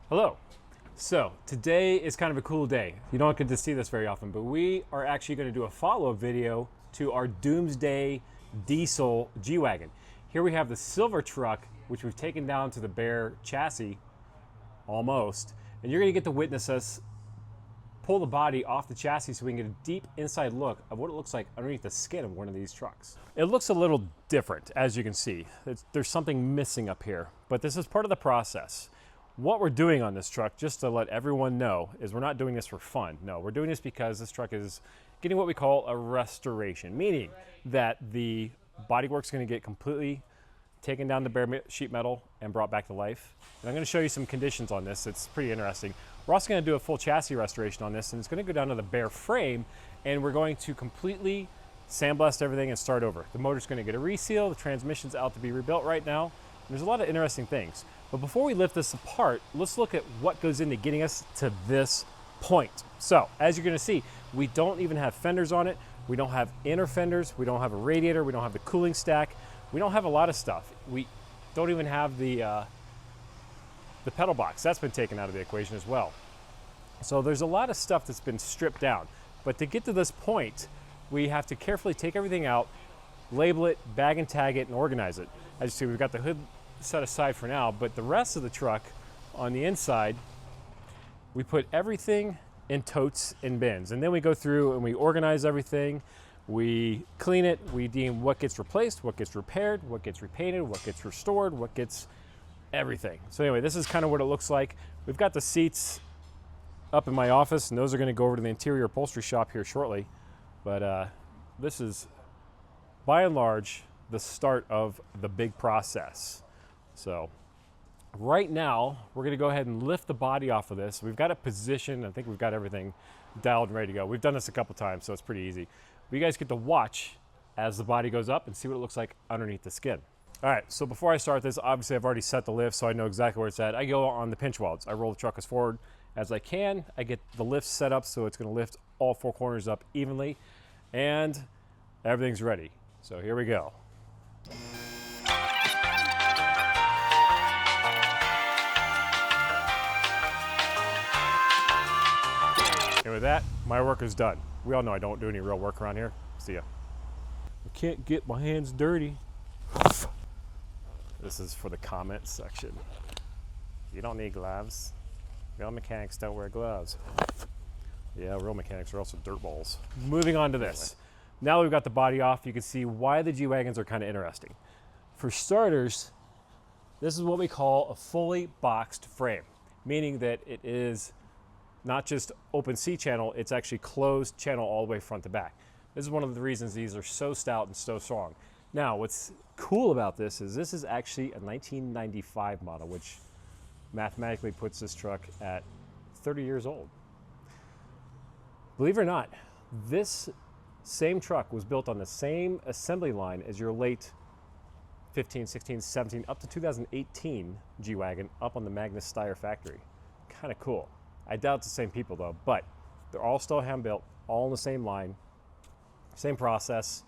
Hello. So today is kind of a cool day. You don't get to see this very often, but we are actually going to do a follow-up video to our Doomsday diesel G Wagon. Here we have the silver truck, which we've taken down to the bare chassis, almost, and you're going to get to witness us pull the body off the chassis so we can get a deep inside look of what it looks like underneath the skin of one of these trucks. It looks a little different, as you can see. There's something missing up here, but this is part of the process. What we're doing on this truck, just to let everyone know, is we're not doing this for fun. No, we're doing this because this truck is getting what we call a restoration, meaning that the bodywork's going to get completely taken down to bare sheet metal and brought back to life. And I'm going to show you some conditions on this. It's pretty interesting. We're also going to do a full chassis restoration on this, and it's going to go down to the bare frame, and we're going to completely sandblast everything and start over. The motor's going to get a reseal. The transmission's out to be rebuilt right now. There's a lot of interesting things. But before we lift this apart, let's look at what goes into getting us to this point. So, as you're going to see, we don't even have fenders on it. We don't have inner fenders. We don't have a radiator. We don't have the cooling stack. We don't have a lot of stuff. We don't even have the pedal box. That's been taken out of the equation as well. So there's a lot of stuff that's been stripped down. But to get to this point, we have to carefully take everything out, label it, bag and tag it, and organize it. As you see, we've got the hood set aside for now, but the rest of the truck on the inside, we put everything in totes and bins, and then we go through and we organize everything. We clean it, we deem what gets replaced, what gets repaired, what gets repainted, what gets restored, what gets everything. So anyway, this is kind of what it looks like. We've got the seats up in my office, and those are going to go over to the interior upholstery shop here shortly. But this is, by and large, the start of the big process. So right now, we're going to go ahead and lift the body off of this. We've got it positioned. I think we've got everything dialed and ready to go. We've done this a couple times, so it's pretty easy. But you guys get to watch as the body goes up and see what it looks like underneath the skin. All right, so before I start this, obviously I've already set the lift, so I know exactly where it's at. I go on the pinch welds. I roll the truck as forward as I can. I get the lift set up so it's going to lift all four corners up evenly, and everything's ready. So here we go. And with that, my work is done. We all know I don't do any real work around here. See ya. I can't get my hands dirty. This is for the comments section. You don't need gloves. Real mechanics don't wear gloves. Yeah, real mechanics are also dirtballs. Moving on to this. Now that we've got the body off, you can see why the G Wagons are kind of interesting. For starters, this is what we call a fully boxed frame, meaning that it is not just open C channel, it's actually closed channel all the way front to back. This is one of the reasons these are so stout and so strong. Now, what's cool about this is actually a 1995 model, which mathematically puts this truck at 30 years old. Believe it or not, this same truck was built on the same assembly line as your late 15, 16, 17, up to 2018 G Wagon up on the Magnus Steyr factory. Kind of cool. I doubt it's the same people though, but they're all still hand built, all on the same line, same process,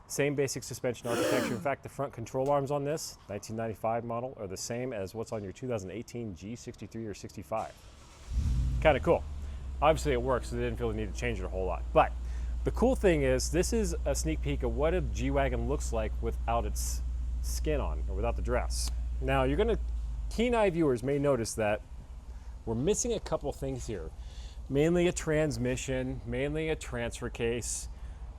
same basic suspension architecture. In fact, the front control arms on this 1995 model are the same as what's on your 2018 G63 or 65. Kind of cool. Obviously it works, so they didn't feel the need to change it a whole lot. But the cool thing is, this is a sneak peek of what a G Wagon looks like without its skin on, or without the dress. Now, keen eye viewers may notice that we're missing a couple things here. Mainly a transmission, mainly a transfer case.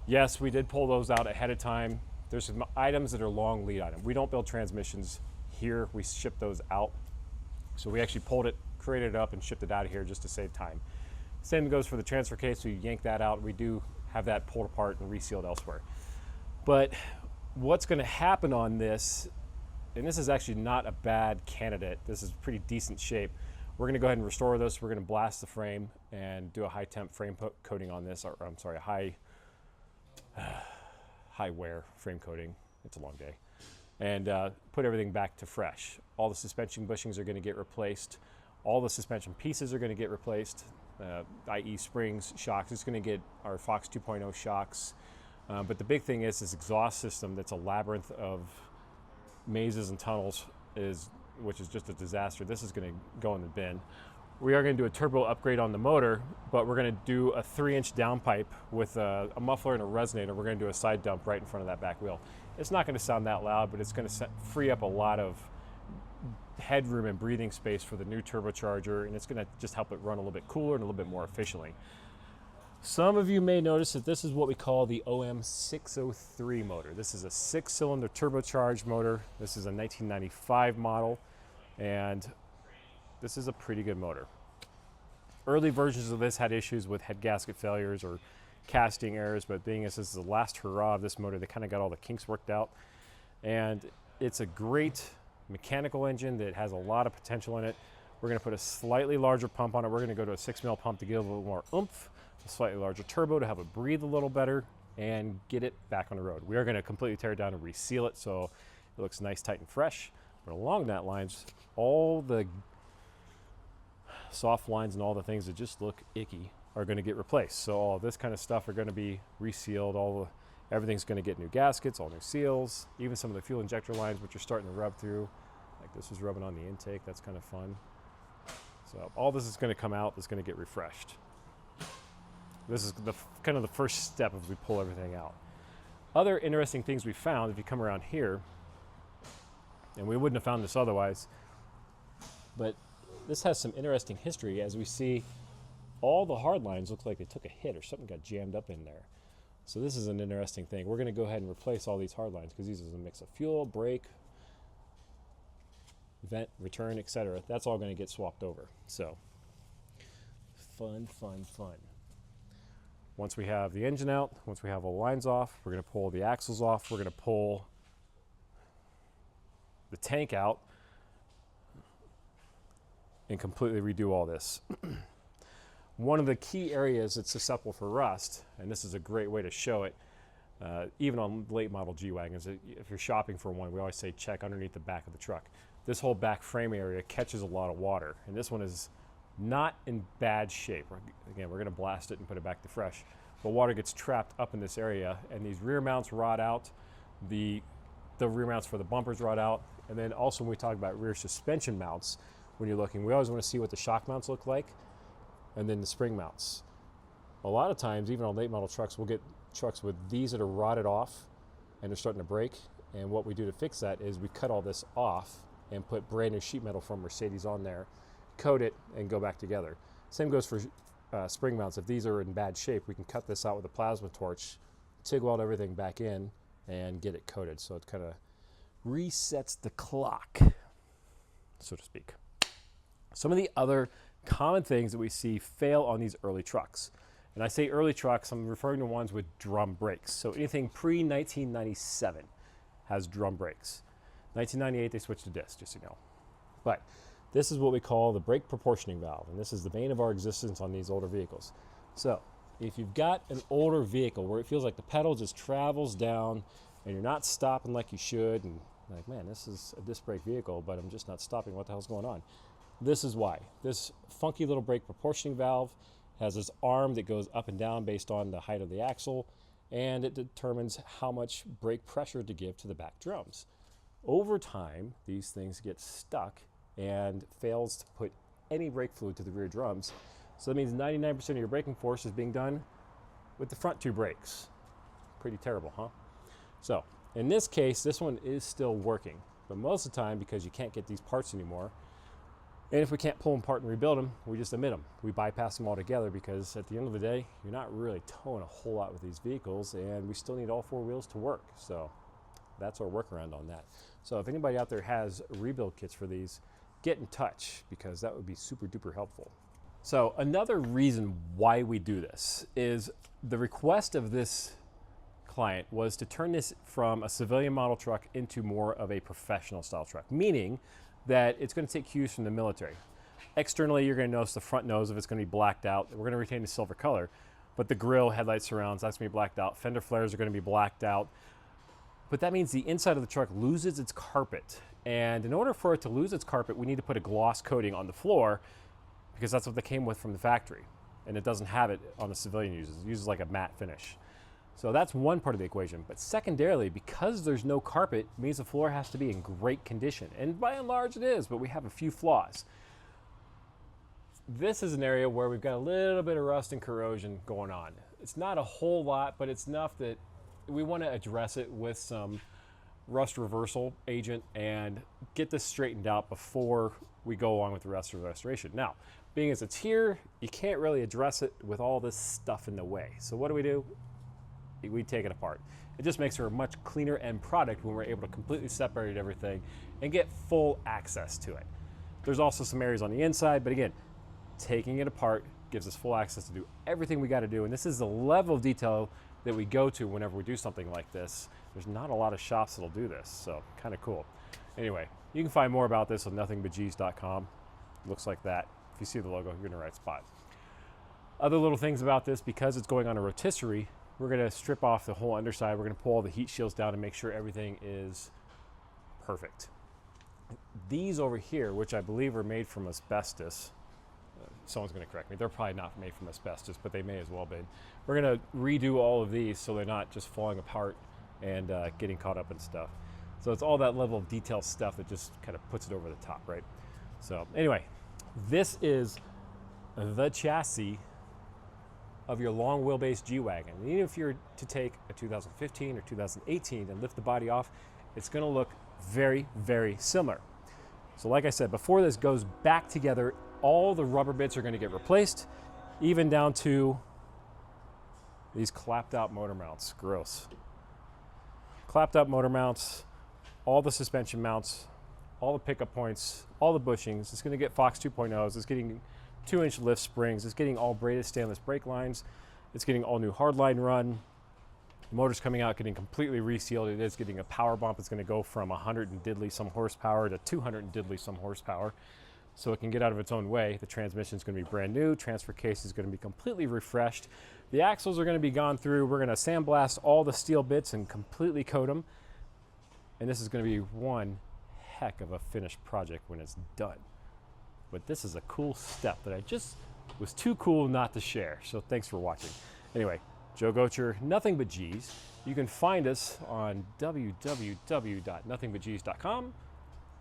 Yes, we did pull those out ahead of time. There's some items that are long lead items. We don't build transmissions here, we ship those out. So we actually pulled it, created it up, and shipped it out of here just to save time. Same goes for the transfer case, so you yank that out. We do have that pulled apart and resealed elsewhere. But what's gonna happen on this, and this is actually not a bad candidate, this is pretty decent shape. We're gonna go ahead and restore this. We're gonna blast the frame and do a high temp frame coating on this, or I'm sorry, high wear frame coating. It's a long day. And put everything back to fresh. All the suspension bushings are gonna get replaced. All the suspension pieces are gonna get replaced, i.e. springs, shocks. It's gonna get our Fox 2.0 shocks. But the big thing is this exhaust system that's a labyrinth of mazes and tunnels is which is just a disaster. This is going to go in the bin. We are going to do a turbo upgrade on the motor, but we're going to do a 3-inch downpipe with a muffler and a resonator. We're going to do a side dump right in front of that back wheel. It's not going to sound that loud, but it's going to free up a lot of headroom and breathing space for the new turbocharger, and it's going to just help it run a little bit cooler and a little bit more efficiently. Some of you may notice that this is what we call the OM603 motor. This is a 6-cylinder turbocharged motor. This is a 1995 model, and this is a pretty good motor. Early versions of this had issues with head gasket failures or casting errors, but being as this is the last hurrah of this motor, they kind of got all the kinks worked out. And it's a great mechanical engine that has a lot of potential in it. We're going to put a slightly larger pump on it. We're going to go to a 6 mil pump to get a little more oomph, a slightly larger turbo to help it breathe a little better, and get it back on the road. We are going to completely tear it down and reseal it so it looks nice, tight, and fresh. But along that lines, all the soft lines and all the things that just look icky are going to get replaced. So all this kind of stuff are going to be resealed. Everything's going to get new gaskets, all new seals, even some of the fuel injector lines, which are starting to rub through. Like this is rubbing on the intake. That's kind of fun. So all this is going to come out. It's going to get refreshed. This is kind of the first step as we pull everything out. Other interesting things we found, if you come around here, and we wouldn't have found this otherwise, but this has some interesting history. As we see, all the hard lines look like they took a hit or something got jammed up in there. So this is an interesting thing. We're going to go ahead and replace all these hard lines because these is a mix of fuel, brake, vent, return, etc. That's all going to get swapped over. So fun, fun, fun. Once we have the engine out, once we have all the lines off, we're going to pull the axles off. We're going to pull the tank out and completely redo all this. One of the key areas that's susceptible for rust, and this is a great way to show it, even on late model G Wagons, if you're shopping for one, we always say check underneath the back of the truck. This whole back frame area catches a lot of water, and this one is not in bad shape. Again, we're going to blast it and put it back to fresh, but water gets trapped up in this area, and these rear mounts rot out. The rear mounts for the bumpers rot out, and then also when we talk about rear suspension mounts, when you're looking, we always want to see what the shock mounts look like, and then the spring mounts. A lot of times, even on late model trucks, we'll get trucks with these that are rotted off and they're starting to break, and what we do to fix that is we cut all this off and put brand new sheet metal from Mercedes on there, coat it, and go back together. Same goes for spring mounts. If these are in bad shape, we can cut this out with a plasma torch, TIG weld everything back in, and get it coated. So it kind of resets the clock, so to speak. Some of the other common things that we see fail on these early trucks. And I say early trucks, I'm referring to ones with drum brakes. So anything pre-1997 has drum brakes. 1998, they switched to disc, just so you know. But this is what we call the brake proportioning valve, and this is the bane of our existence on these older vehicles. So if you've got an older vehicle where it feels like the pedal just travels down and you're not stopping like you should, and like, man, this is a disc brake vehicle, but I'm just not stopping, what the hell's going on? This is why. This funky little brake proportioning valve has this arm that goes up and down based on the height of the axle, and it determines how much brake pressure to give to the back drums. Over time, these things get stuck and fails to put any brake fluid to the rear drums. So that means 99% of your braking force is being done with the front two brakes. Pretty terrible, huh? So in this case, this one is still working, but most of the time, because you can't get these parts anymore, and if we can't pull them apart and rebuild them, we just omit them. We bypass them altogether because at the end of the day, you're not really towing a whole lot with these vehicles, and we still need all four wheels to work. So that's our workaround on that. So if anybody out there has rebuild kits for these, get in touch because that would be super duper helpful. So another reason why we do this is the request of this client was to turn this from a civilian model truck into more of a professional style truck, meaning that it's going to take cues from the military. Externally, you're going to notice the front nose of it's going to be blacked out. We're going to retain the silver color, but the grille, headlight surrounds, that's going to be blacked out. Fender flares are going to be blacked out. But that means the inside of the truck loses its carpet. And in order for it to lose its carpet, we need to put a gloss coating on the floor because that's what they came with from the factory. And it doesn't have it on the civilian uses. It uses like a matte finish. So that's one part of the equation. But secondarily, because there's no carpet, it means the floor has to be in great condition. And by and large it is, but we have a few flaws. This is an area where we've got a little bit of rust and corrosion going on. It's not a whole lot, but it's enough that we want to address it with some rust reversal agent and get this straightened out before we go along with the rest of the restoration. Now, being as it's here, you can't really address it with all this stuff in the way. So what do? We take it apart. It just makes for a much cleaner end product when we're able to completely separate everything and get full access to it. There's also some areas on the inside, but again, taking it apart gives us full access to do everything we got to do. And this is the level of detail that we go to whenever we do something like this. There's not a lot of shops that'll do this, so kind of cool. Anyway, you can find more about this on nothingbutgs.com. Looks like that. If you see the logo, you're in the right spot. Other little things about this, because it's going on a rotisserie, we're going to strip off the whole underside. We're going to pull all the heat shields down and make sure everything is perfect. These over here, which I believe are made from asbestos, someone's going to correct me. They're probably not made from asbestos, but they may as well be. We're going to redo all of these so they're not just falling apart and getting caught up in stuff. So it's all that level of detail stuff that just kind of puts it over the top, right? So anyway, this is the chassis of your long wheelbase G Wagon. And even if you're to take a 2015 or 2018 and lift the body off, it's going to look very, very similar. So like I said, before this goes back together, all the rubber bits are going to get replaced, even down to these clapped out motor mounts. Gross. Clapped out motor mounts, all the suspension mounts, all the pickup points, all the bushings. It's going to get Fox 2.0s. It's getting 2-inch lift springs. It's getting all braided stainless brake lines. It's getting all new hardline run. The motor's coming out getting completely resealed. It is getting a power bump. It's going to go from 100 and diddly some horsepower to 200 and diddly some horsepower, so it can get out of its own way. The transmission is going to be brand new. Transfer case is going to be completely refreshed. The axles are going to be gone through. We're going to sandblast all the steel bits and completely coat them. And this is going to be one heck of a finished project when it's done. But this is a cool step that I just was too cool not to share. So thanks for watching. Anyway, Joe Gocher, Nothing But G's. You can find us on www.nothingbutgs.com,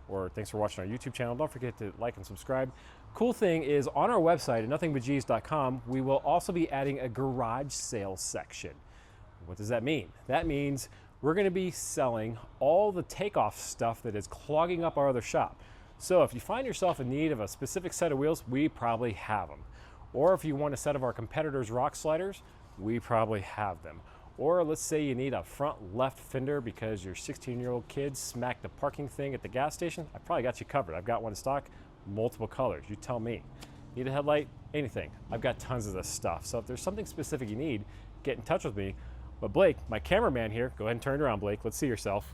or thanks for watching our YouTube channel. Don't forget to like and subscribe. Cool thing is, on our website at nothingbutgs.com, we will also be adding a garage sales section. What does that mean? That means we're going to be selling all the takeoff stuff that is clogging up our other shop. So if you find yourself in need of a specific set of wheels, we probably have them. Or if you want a set of our competitors' rock sliders, we probably have them. Or let's say you need a front left fender because your 16-year-old kid smacked the parking thing at the gas station. I probably got you covered. I've got one in stock, multiple colors. You tell me. Need a headlight? Anything. I've got tons of this stuff. So if there's something specific you need, get in touch with me. But Blake, my cameraman here, go ahead and turn it around, Blake. Let's see yourself.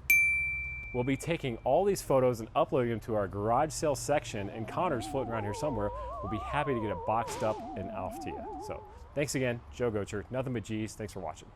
We'll be taking all these photos and uploading them to our garage sale section, and Connor's floating around here somewhere. We'll be happy to get it boxed up and off to you. So thanks again, Joe Gocher, Nothing But G's. Thanks for watching.